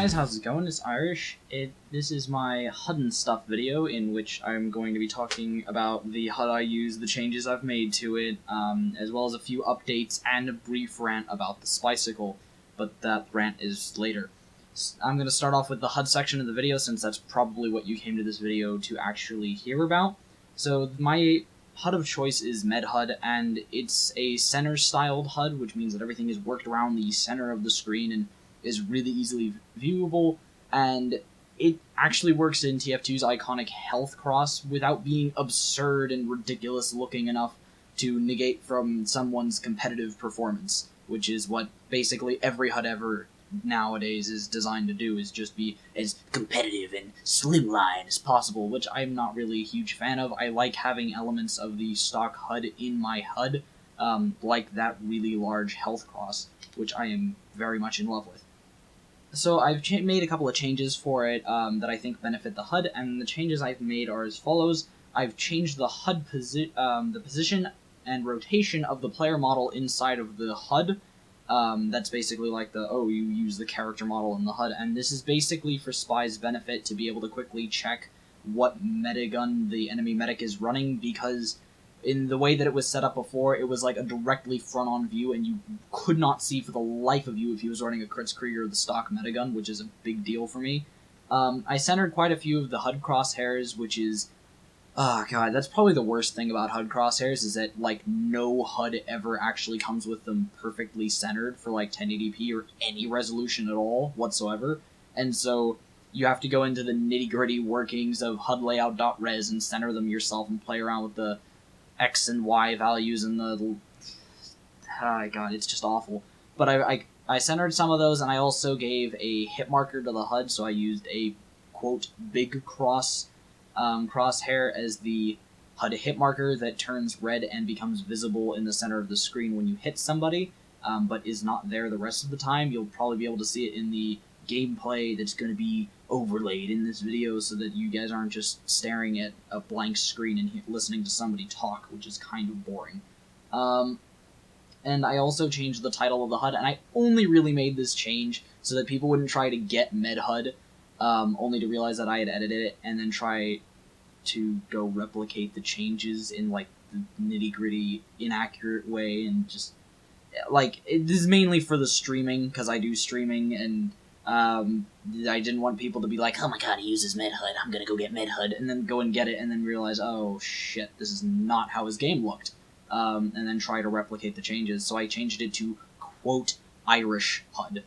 guys, how's it going? It's Irish. This is my HUD and stuff video in which I'm going to be talking about the HUD I use, the changes I've made to it, as well as a few updates and a brief rant about the Spy-cicle, but that rant is later. I'm going to start off with the HUD section of the video since that's probably what you came to this video to actually hear about. So my HUD of choice is MedHUD, and it's a center-styled HUD, which means that everything is worked around the center of the screen and is really easily viewable, and it actually works in TF2's iconic health cross without being absurd and ridiculous looking enough to negate from someone's competitive performance, which is what basically every HUD ever nowadays is designed to do, is just be as competitive and slimline as possible, which I'm not really a huge fan of. I like having elements of the stock HUD in my HUD, like that really large health cross, which I am very much in love with. So I've made a couple of changes for it that I think benefit the HUD, and the changes I've made are as follows. I've changed the HUD the position and rotation of the player model inside of the HUD. That's basically like you use the character model in the HUD, and this is basically for Spy's benefit to be able to quickly check what metagun the enemy medic is running, because in the way that it was set up before, it was like a directly front-on view, and you could not see for the life of you if he was running a Kritzkrieg or the stock metagun, which is a big deal for me. I centered quite a few of the HUD crosshairs, which is... oh god, that's probably the worst thing about HUD crosshairs, is that, like, no HUD ever actually comes with them perfectly centered for, like, 1080p or any resolution at all whatsoever, and so you have to go into the nitty-gritty workings of HUD layout.res and center them yourself and play around with the X and Y values and the... oh god, it's just awful. But I centered some of those, and I also gave a hit marker to the HUD, so I used a, quote, big crosshair as the HUD hit marker that turns red and becomes visible in the center of the screen when you hit somebody, but is not there the rest of the time. You'll probably be able to see it in the gameplay that's going to be overlaid in this video so that you guys aren't just staring at a blank screen and listening to somebody talk, which is kind of boring. And I also changed the title of the HUD, and I only really made this change so that people wouldn't try to get MedHUD, only to realize that I had edited it, and then try to go replicate the changes in, like, the nitty-gritty, inaccurate way, and just, like, this is mainly for the streaming, because I do streaming, and I didn't want people to be like, oh my god, he uses MedHUD, I'm gonna go get MedHUD, and then go and get it, and then realize, oh shit, this is not how his game looked, and then try to replicate the changes. So I changed it to, quote, Irish HUD,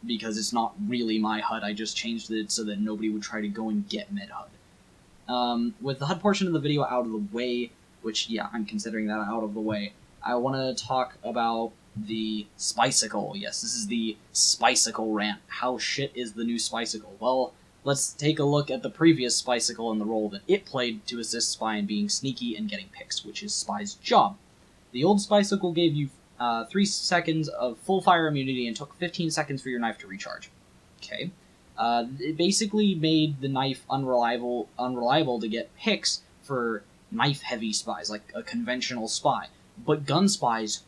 because it's not really my HUD, I just changed it so that nobody would try to go and get MedHUD. With the HUD portion of the video out of the way, which, yeah, I'm considering that out of the way, I want to talk about the Spy-cicle. Yes, this is the Spy-cicle rant. How shit is the new Spy-cicle? Well, let's take a look at the previous Spy-cicle and the role that it played to assist Spy in being sneaky and getting picks, which is Spy's job. The old Spy-cicle gave you 3 seconds of full fire immunity and took 15 seconds for your knife to recharge. Okay. It basically made the knife unreliable to get picks for knife-heavy spies, like a conventional spy. But gun spies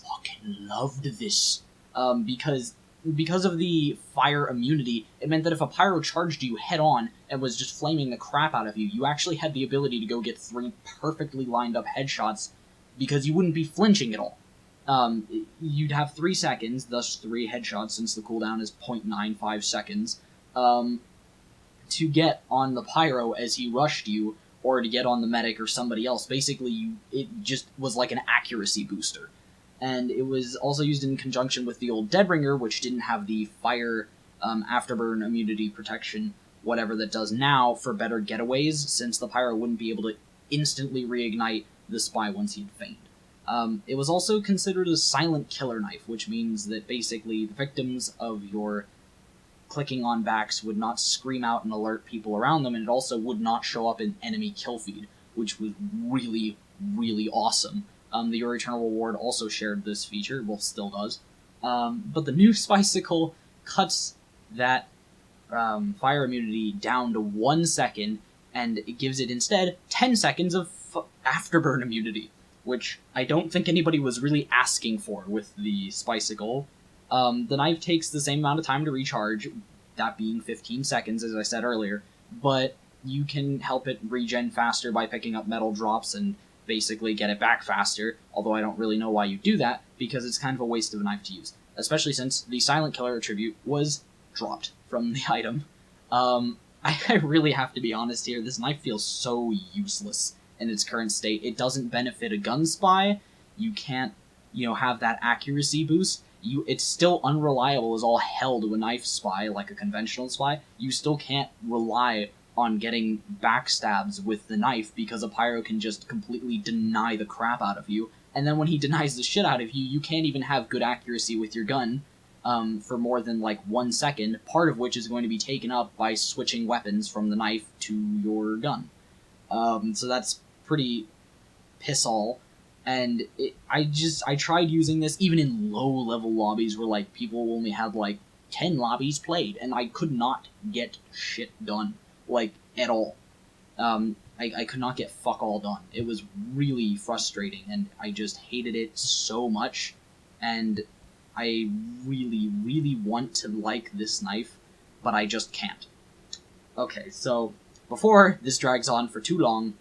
fucking loved this, because of the fire immunity, it meant that if a pyro charged you head-on and was just flaming the crap out of you, you actually had the ability to go get 3 perfectly lined-up headshots, because you wouldn't be flinching at all. You'd have 3 seconds, thus 3 headshots, since the cooldown is 0.95 seconds, to get on the pyro as he rushed you, or to get on the medic or somebody else. Basically, it just was like an accuracy booster. And it was also used in conjunction with the old Deadbringer, which didn't have the fire afterburn immunity protection, whatever that does now, for better getaways, since the pyro wouldn't be able to instantly reignite the spy once he'd feigned. It was also considered a silent killer knife, which means that basically the victims of your clicking on backs would not scream out and alert people around them, and it also would not show up in enemy kill feed, which was really, really awesome. The Your Eternal Reward also shared this feature, well, still does. But the new Spy-cicle cuts that fire immunity down to 1 second, and it gives it instead 10 seconds of afterburn immunity, which I don't think anybody was really asking for with the Spy-cicle. The knife takes the same amount of time to recharge, that being 15 seconds, as I said earlier, but you can help it regen faster by picking up metal drops and basically get it back faster, although I don't really know why you do that, because it's kind of a waste of a knife to use, especially since the Silent Killer attribute was dropped from the item. I really have to be honest here, this knife feels so useless in its current state. It doesn't benefit a gun spy, you can't, have that accuracy boost, it's still unreliable as all hell to a knife spy, like a conventional spy. You still can't rely on getting backstabs with the knife because a pyro can just completely deny the crap out of you, and then when he denies the shit out of you, you can't even have good accuracy with your gun for more than like 1 second, part of which is going to be taken up by switching weapons from the knife to your gun. So that's pretty piss-all. And I tried using this even in low-level lobbies where, like, people only had, like, 10 lobbies played, and I could not get shit done, like, at all. I could not get fuck all done. It was really frustrating, and I just hated it so much, and I really, really want to like this knife, but I just can't. Okay, so, before this drags on for too long,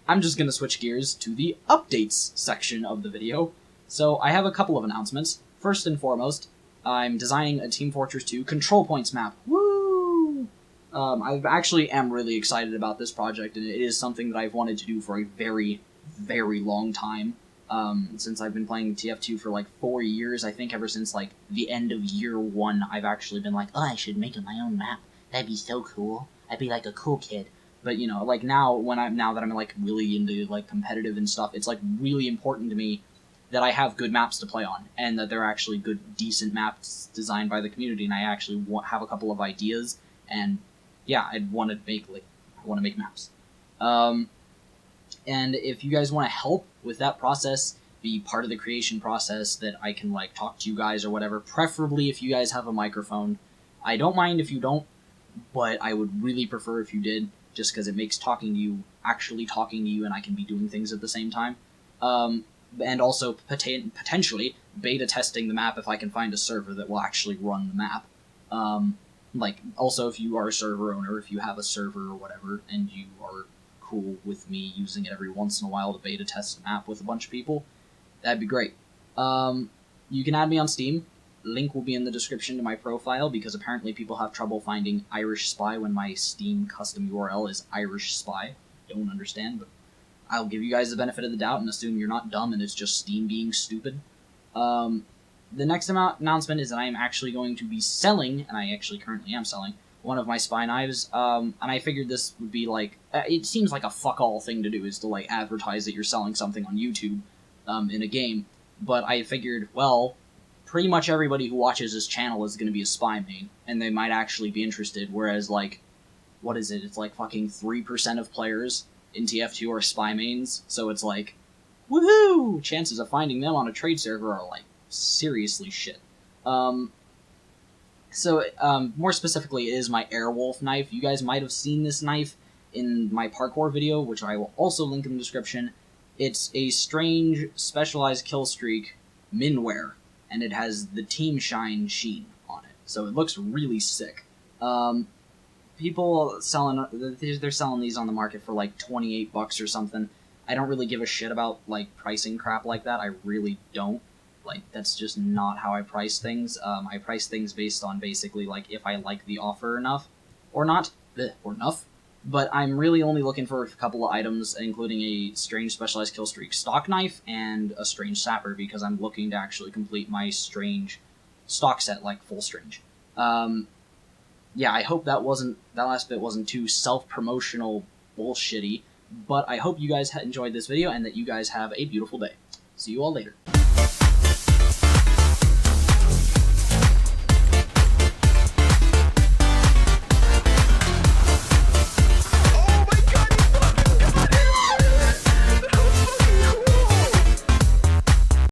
I'm just going to switch gears to the updates section of the video. So I have a couple of announcements. First and foremost, I'm designing a Team Fortress 2 control points map. Woo! I actually am really excited about this project, and it is something that I've wanted to do for a very, very long time. Since I've been playing TF2 for like 4 years, I think ever since like the end of year 1, I've actually been like, oh, I should make my own map. That'd be so cool. I'd be like a cool kid. But, like, now that I'm, like, really into, like, competitive and stuff, it's, like, really important to me that I have good maps to play on, and that they're actually good, decent maps designed by the community, and I actually have a couple of ideas, and, yeah, I want to make maps. And if you guys want to help with that process, be part of the creation process, that I can, like, talk to you guys or whatever, preferably if you guys have a microphone. I don't mind if you don't, but I would really prefer if you did, just because it makes actually talking to you, and I can be doing things at the same time. And also, potentially, beta testing the map if I can find a server that will actually run the map. Also, if you are a server owner, if you have a server or whatever, and you are cool with me using it every once in a while to beta test a map with a bunch of people, that'd be great. You can add me on Steam. Link will be in the description to my profile, because apparently people have trouble finding Irish Spy when my Steam custom URL is Irish Spy. Don't understand, but I'll give you guys the benefit of the doubt and assume you're not dumb and it's just Steam being stupid. The next announcement is that I am actually going to be selling, and I actually currently am selling, one of my spy knives, and I figured this would be like, it seems like a fuck-all thing to do, is to like advertise that you're selling something on YouTube in a game, but I figured, well, pretty much everybody who watches this channel is going to be a spy main, and they might actually be interested, whereas, like, what is it? It's like fucking 3% of players in TF2 are spy mains, so it's like, woohoo! Chances of finding them on a trade server are, like, seriously shit. More specifically, it is my Airwolf knife. You guys might have seen this knife in my parkour video, which I will also link in the description. It's a strange, specialized killstreak minware, and it has the Team Shine sheen on it, so it looks really sick. People they're selling these on the market for like $28 or something. I don't really give a shit about like pricing crap like that. I really don't. Like, that's just not how I price things. I price things based on basically like if I like the offer enough or not, or enough. But I'm really only looking for a couple of items, including a strange specialized killstreak stock knife and a strange sapper, because I'm looking to actually complete my strange stock set, like full strange. Yeah, I hope that last bit wasn't too self-promotional bullshitty, but I hope you guys enjoyed this video and that you guys have a beautiful day. See you all later.